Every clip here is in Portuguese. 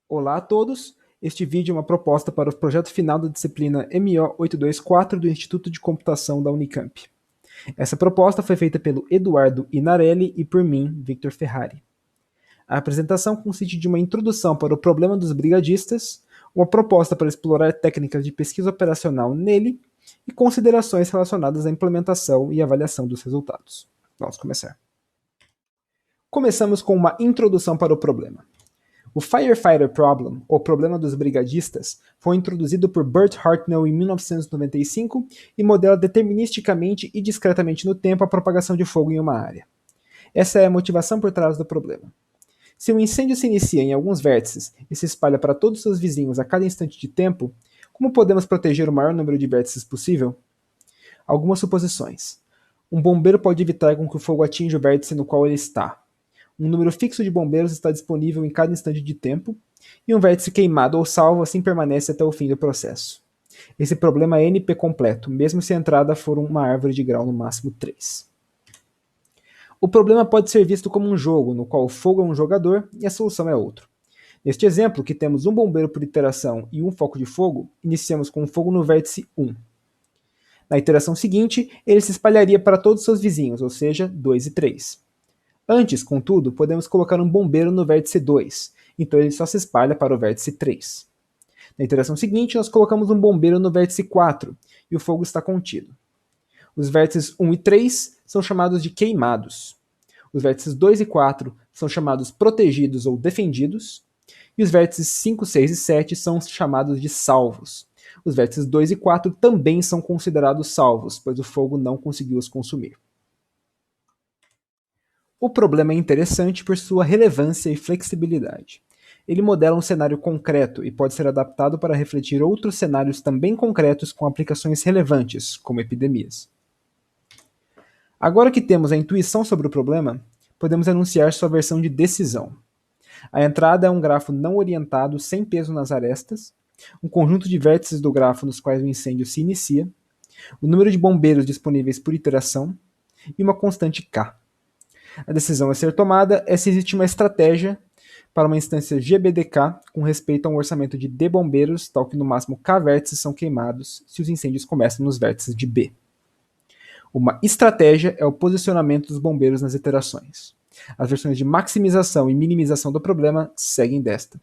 Olá a todos! Este vídeo é uma proposta para o projeto final da disciplina MO 824 do Instituto de Computação da Unicamp. Essa proposta foi feita pelo Eduardo Inarelli e por mim, Victor Ferrari. A apresentação consiste de uma introdução para o problema dos brigadistas, uma proposta para explorar técnicas de pesquisa operacional nele e considerações relacionadas à implementação e avaliação dos resultados. Vamos começar. Começamos com uma introdução para o problema. O Firefighter Problem, ou Problema dos Brigadistas, foi introduzido por Burt Hartnell em 1995 e modela deterministicamente e discretamente no tempo a propagação de fogo em uma área. Essa é a motivação por trás do problema. Se um incêndio se inicia em alguns vértices e se espalha para todos os seus vizinhos a cada instante de tempo, como podemos proteger o maior número de vértices possível? Algumas suposições. Um bombeiro pode evitar com que o fogo atinja o vértice no qual ele está. Um número fixo de bombeiros está disponível em cada instante de tempo, e um vértice queimado ou salvo assim permanece até o fim do processo. Esse problema é NP completo, mesmo se a entrada for uma árvore de grau no máximo 3. O problema pode ser visto como um jogo, no qual o fogo é um jogador e a solução é outro. Neste exemplo, que temos um bombeiro por iteração e um foco de fogo, iniciamos com um fogo no vértice 1. Na iteração seguinte, ele se espalharia para todos os seus vizinhos, ou seja, 2 e 3. Antes, contudo, podemos colocar um bombeiro no vértice 2, então ele só se espalha para o vértice 3. Na iteração seguinte, nós colocamos um bombeiro no vértice 4, e o fogo está contido. Os vértices 1 e 3 são chamados de queimados. Os vértices 2 e 4 são chamados protegidos ou defendidos, e os vértices 5, 6 e 7 são chamados de salvos. Os vértices 2 e 4 também são considerados salvos, pois o fogo não conseguiu os consumir. O problema é interessante por sua relevância e flexibilidade. Ele modela um cenário concreto e pode ser adaptado para refletir outros cenários também concretos com aplicações relevantes, como epidemias. Agora que temos a intuição sobre o problema, podemos anunciar sua versão de decisão. A entrada é um grafo não orientado sem peso nas arestas, um conjunto de vértices do grafo nos quais o incêndio se inicia, o número de bombeiros disponíveis por iteração e uma constante K. A decisão a ser tomada é se existe uma estratégia para uma instância GBDK com respeito a um orçamento de D bombeiros, tal que no máximo K vértices são queimados se os incêndios começam nos vértices de B. Uma estratégia é o posicionamento dos bombeiros nas iterações. As versões de maximização e minimização do problema seguem desta.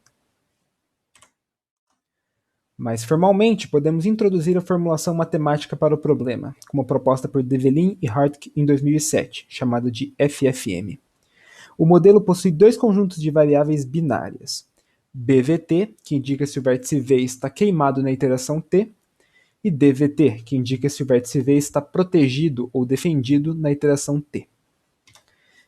Mais formalmente, podemos introduzir a formulação matemática para o problema, como proposta por Develin e Hartke em 2007, chamada de FFM. O modelo possui dois conjuntos de variáveis binárias, BVT, que indica se o vértice V está queimado na iteração T, e DVT, que indica se o vértice V está protegido ou defendido na iteração T.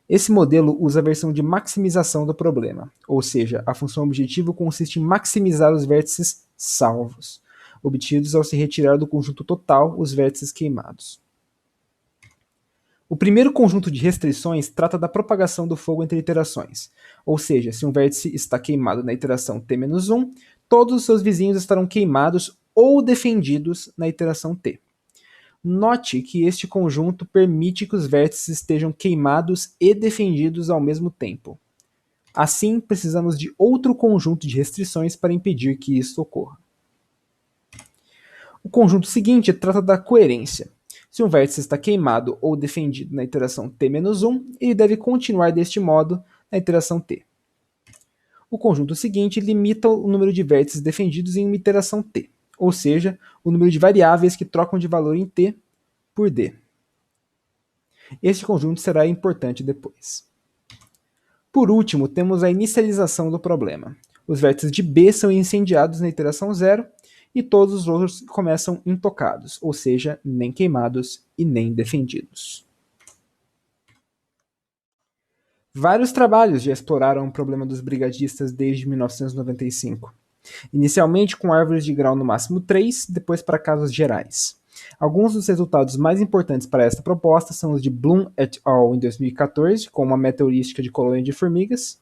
Esse modelo usa a versão de maximização do problema, ou seja, a função objetivo consiste em maximizar os vértices salvos, obtidos ao se retirar do conjunto total os vértices queimados. O primeiro conjunto de restrições trata da propagação do fogo entre iterações, ou seja, se um vértice está queimado na iteração T-1, todos os seus vizinhos estarão queimados ou defendidos na iteração T. Note que este conjunto permite que os vértices estejam queimados e defendidos ao mesmo tempo. Assim, precisamos de outro conjunto de restrições para impedir que isso ocorra. O conjunto seguinte trata da coerência. Se um vértice está queimado ou defendido na iteração T-1, ele deve continuar deste modo na iteração T. O conjunto seguinte limita o número de vértices defendidos em uma iteração T, ou seja, o número de variáveis que trocam de valor em T por D. Este conjunto será importante depois. Por último, temos a inicialização do problema. Os vértices de B são incendiados na iteração 0 e todos os outros começam intocados, ou seja, nem queimados e nem defendidos. Vários trabalhos já exploraram o problema dos brigadistas desde 1995. Inicialmente com árvores de grau no máximo 3, depois para casos gerais. Alguns dos resultados mais importantes para esta proposta são os de Bloom et al. Em 2014, com uma meta-heurística de colônia de formigas,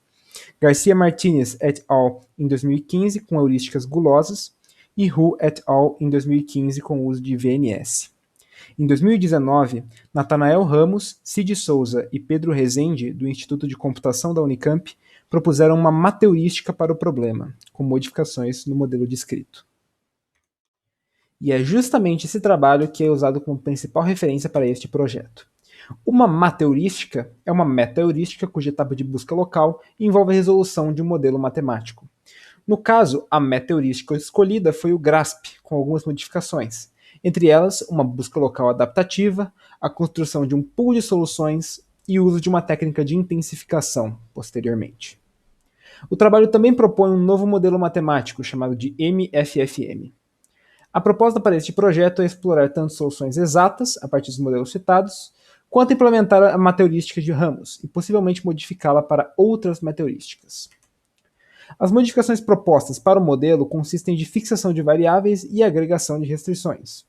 Garcia Martinez et al. Em 2015, com heurísticas gulosas, e Hu et al. Em 2015, com o uso de VNS. Em 2019, Natanael Ramos, Cid Souza e Pedro Rezende, do Instituto de Computação da Unicamp, propuseram uma mateurística para o problema, com modificações no modelo descrito. E é justamente esse trabalho que é usado como principal referência para este projeto. Uma mateurística é uma meta-heurística cuja etapa de busca local envolve a resolução de um modelo matemático. No caso, a meta-heurística escolhida foi o GRASP, com algumas modificações, entre elas uma busca local adaptativa, a construção de um pool de soluções e o uso de uma técnica de intensificação posteriormente. O trabalho também propõe um novo modelo matemático chamado de MFFM. A proposta para este projeto é explorar tanto soluções exatas, a partir dos modelos citados, quanto implementar a mateurística de ramos e possivelmente modificá-la para outras mateurísticas. As modificações propostas para o modelo consistem de fixação de variáveis e agregação de restrições.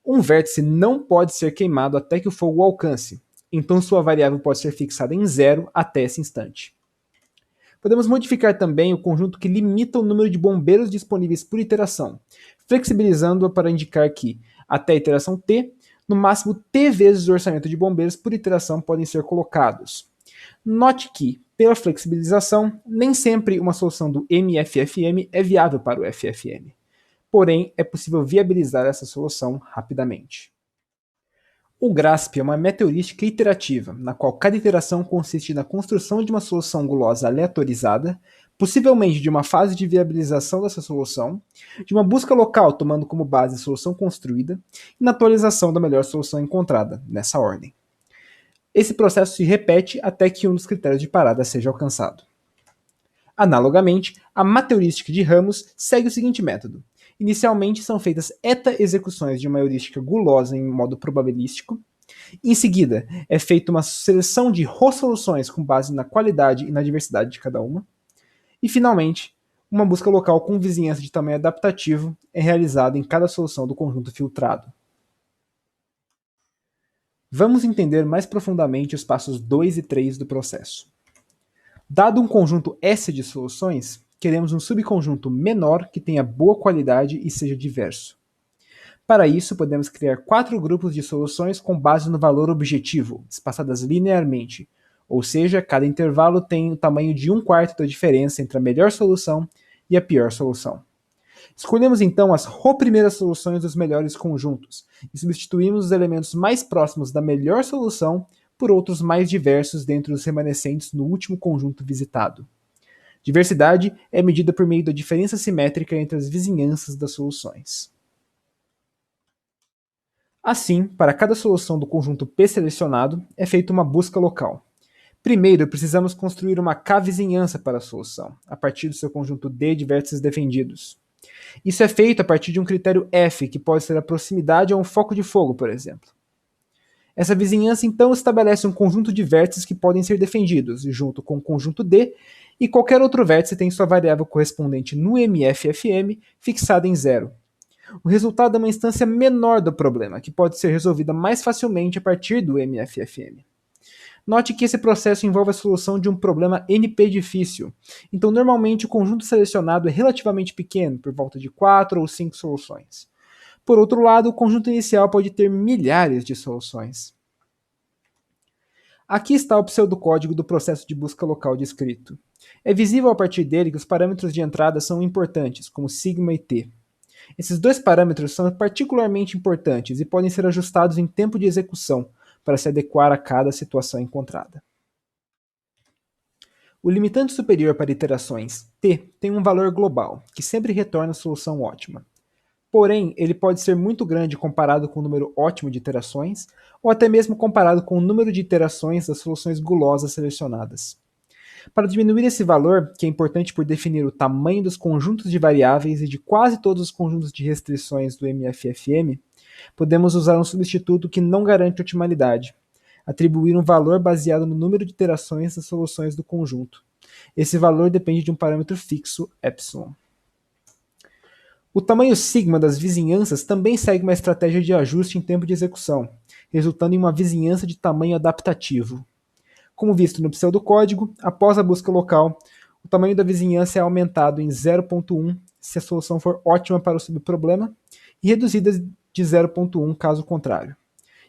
Um vértice não pode ser queimado até que o fogo o alcance, então sua variável pode ser fixada em 0 até esse instante. Podemos modificar também o conjunto que limita o número de bombeiros disponíveis por iteração, flexibilizando-a para indicar que, até a iteração t, no máximo t vezes o orçamento de bombeiros por iteração podem ser colocados. Note que, pela flexibilização, nem sempre uma solução do MFFM é viável para o FFM. Porém, é possível viabilizar essa solução rapidamente. O GRASP é uma meta-heurística iterativa, na qual cada iteração consiste na construção de uma solução gulosa aleatorizada, possivelmente de uma fase de viabilização dessa solução, de uma busca local tomando como base a solução construída e na atualização da melhor solução encontrada, nessa ordem. Esse processo se repete até que um dos critérios de parada seja alcançado. Analogamente, a mateurística de ramos segue o seguinte método. Inicialmente são feitas eta-execuções de uma heurística gulosa em modo probabilístico. Em seguida, é feita uma seleção de rosoluções com base na qualidade e na diversidade de cada uma. E, finalmente, uma busca local com vizinhança de tamanho adaptativo é realizada em cada solução do conjunto filtrado. Vamos entender mais profundamente os passos 2 e 3 do processo. Dado um conjunto S de soluções, queremos um subconjunto menor que tenha boa qualidade e seja diverso. Para isso, podemos criar 4 grupos de soluções com base no valor objetivo, espaçadas linearmente, ou seja, cada intervalo tem o tamanho de 1/4 da diferença entre a melhor solução e a pior solução. Escolhemos então as primeiras soluções dos melhores conjuntos e substituímos os elementos mais próximos da melhor solução por outros mais diversos dentre os remanescentes no último conjunto visitado. Diversidade é medida por meio da diferença simétrica entre as vizinhanças das soluções. Assim, para cada solução do conjunto P selecionado, é feita uma busca local. Primeiro, precisamos construir uma K-vizinhança para a solução, a partir do seu conjunto D de vértices defendidos. Isso é feito a partir de um critério F, que pode ser a proximidade a um foco de fogo, por exemplo. Essa vizinhança então estabelece um conjunto de vértices que podem ser defendidos, junto com o conjunto D, e qualquer outro vértice tem sua variável correspondente no MFFM fixada em 0. O resultado é uma instância menor do problema, que pode ser resolvida mais facilmente a partir do MFFM. Note que esse processo envolve a solução de um problema NP difícil, então normalmente o conjunto selecionado é relativamente pequeno, por volta de 4 ou 5 soluções. Por outro lado, o conjunto inicial pode ter milhares de soluções. Aqui está o pseudocódigo do processo de busca local descrito. É visível a partir dele que os parâmetros de entrada são importantes, como sigma e t. Esses dois parâmetros são particularmente importantes e podem ser ajustados em tempo de execução, para se adequar a cada situação encontrada. O limitante superior para iterações, t, tem um valor global, que sempre retorna a solução ótima. Porém, ele pode ser muito grande comparado com o número ótimo de iterações, ou até mesmo comparado com o número de iterações das soluções gulosas selecionadas. Para diminuir esse valor, que é importante por definir o tamanho dos conjuntos de variáveis e de quase todos os conjuntos de restrições do MFFM, podemos usar um substituto que não garante otimalidade, atribuir um valor baseado no número de iterações das soluções do conjunto. Esse valor depende de um parâmetro fixo, epsilon. O tamanho sigma das vizinhanças também segue uma estratégia de ajuste em tempo de execução, resultando em uma vizinhança de tamanho adaptativo. Como visto no pseudocódigo, após a busca local, o tamanho da vizinhança é aumentado em 0.1 se a solução for ótima para o subproblema e reduzida de 0.1 caso contrário.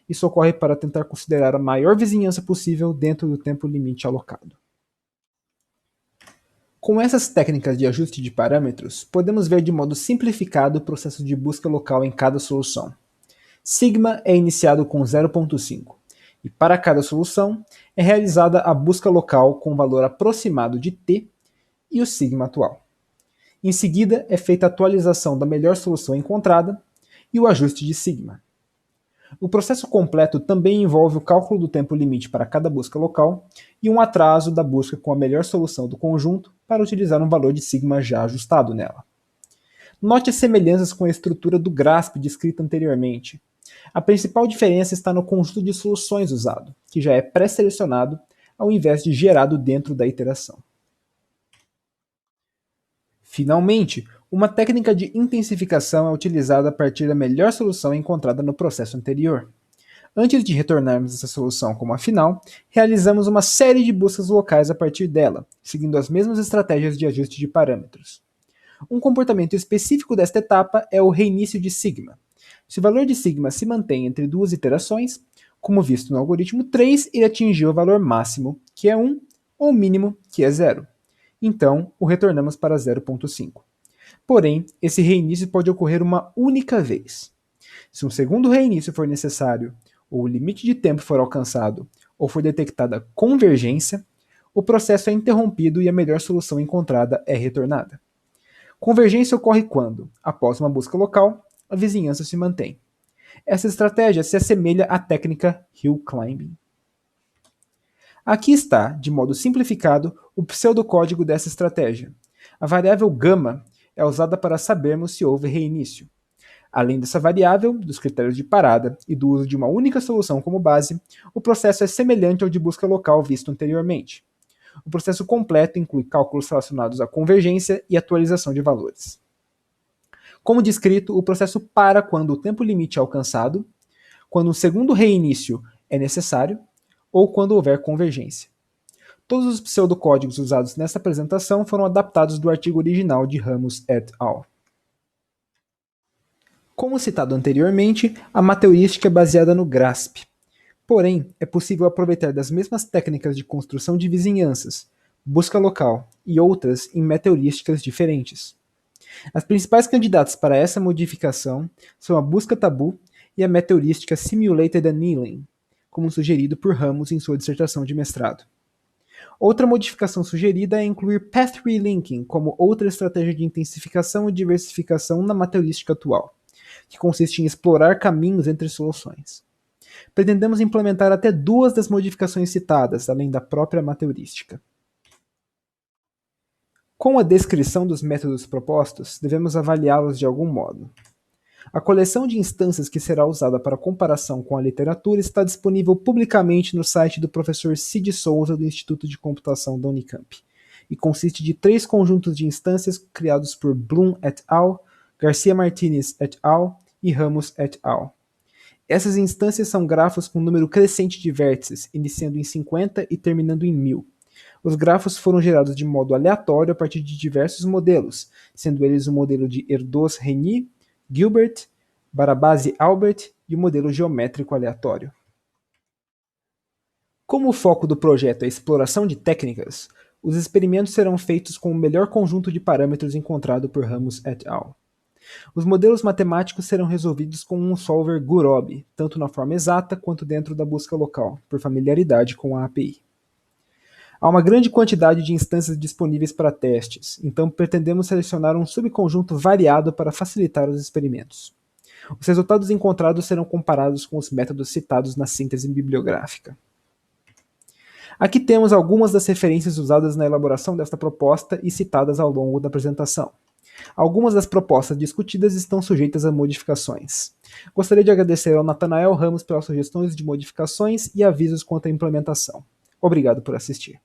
Isso ocorre para tentar considerar a maior vizinhança possível dentro do tempo limite alocado. Com essas técnicas de ajuste de parâmetros, podemos ver de modo simplificado o processo de busca local em cada solução. Sigma é iniciado com 0,5, e para cada solução é realizada a busca local com o valor aproximado de t e o sigma atual. Em seguida, é feita a atualização da melhor solução encontrada e o ajuste de sigma. O processo completo também envolve o cálculo do tempo limite para cada busca local e um atraso da busca com a melhor solução do conjunto para utilizar um valor de sigma já ajustado nela. Note as semelhanças com a estrutura do GRASP descrita anteriormente. A principal diferença está no conjunto de soluções usado, que já é pré-selecionado ao invés de gerado dentro da iteração. Finalmente, uma técnica de intensificação é utilizada a partir da melhor solução encontrada no processo anterior. Antes de retornarmos essa solução como a final, realizamos uma série de buscas locais a partir dela, seguindo as mesmas estratégias de ajuste de parâmetros. Um comportamento específico desta etapa é o reinício de sigma. Se o valor de sigma se mantém entre duas iterações, como visto no algoritmo 3, ele atingiu o valor máximo, que é 1, ou o mínimo, que é 0. Então, o retornamos para 0,5. Porém, esse reinício pode ocorrer uma única vez. Se um segundo reinício for necessário, ou o limite de tempo for alcançado, ou for detectada convergência, o processo é interrompido e a melhor solução encontrada é retornada. Convergência ocorre quando, após uma busca local, a vizinhança se mantém. Essa estratégia se assemelha à técnica hill climbing. Aqui está, de modo simplificado, o pseudocódigo dessa estratégia. A variável γ é usada para sabermos se houve reinício. Além dessa variável, dos critérios de parada e do uso de uma única solução como base, o processo é semelhante ao de busca local visto anteriormente. O processo completo inclui cálculos relacionados à convergência e atualização de valores. Como descrito, o processo para quando o tempo limite é alcançado, quando um segundo reinício é necessário ou quando houver convergência. Todos os pseudocódigos usados nesta apresentação foram adaptados do artigo original de Ramos et al. Como citado anteriormente, a mateurística é baseada no GRASP. Porém, é possível aproveitar das mesmas técnicas de construção de vizinhanças, busca local e outras em mateurísticas diferentes. As principais candidatas para essa modificação são a busca tabu e a mateurística Simulated Annealing, como sugerido por Ramos em sua dissertação de mestrado. Outra modificação sugerida é incluir Path Relinking como outra estratégia de intensificação e diversificação na mateurística atual, que consiste em explorar caminhos entre soluções. Pretendemos implementar até 2 das modificações citadas, além da própria mateurística. Com a descrição dos métodos propostos, devemos avaliá-los de algum modo. A coleção de instâncias que será usada para comparação com a literatura está disponível publicamente no site do professor Cid Souza do Instituto de Computação da Unicamp, e consiste de 3 conjuntos de instâncias criados por Bloom et al., Garcia Martinez et al. E Ramos et al. Essas instâncias são grafos com número crescente de vértices, iniciando em 50 e terminando em 1000. Os grafos foram gerados de modo aleatório a partir de diversos modelos, sendo eles o modelo de Erdos-Reny, Gilbert, Barabasi-Albert e o modelo geométrico aleatório. Como o foco do projeto é a exploração de técnicas, os experimentos serão feitos com o melhor conjunto de parâmetros encontrado por Ramos et al. Os modelos matemáticos serão resolvidos com um solver Gurobi, tanto na forma exata quanto dentro da busca local, por familiaridade com a API. Há uma grande quantidade de instâncias disponíveis para testes, então pretendemos selecionar um subconjunto variado para facilitar os experimentos. Os resultados encontrados serão comparados com os métodos citados na síntese bibliográfica. Aqui temos algumas das referências usadas na elaboração desta proposta e citadas ao longo da apresentação. Algumas das propostas discutidas estão sujeitas a modificações. Gostaria de agradecer ao Natanael Ramos pelas sugestões de modificações e avisos quanto à implementação. Obrigado por assistir.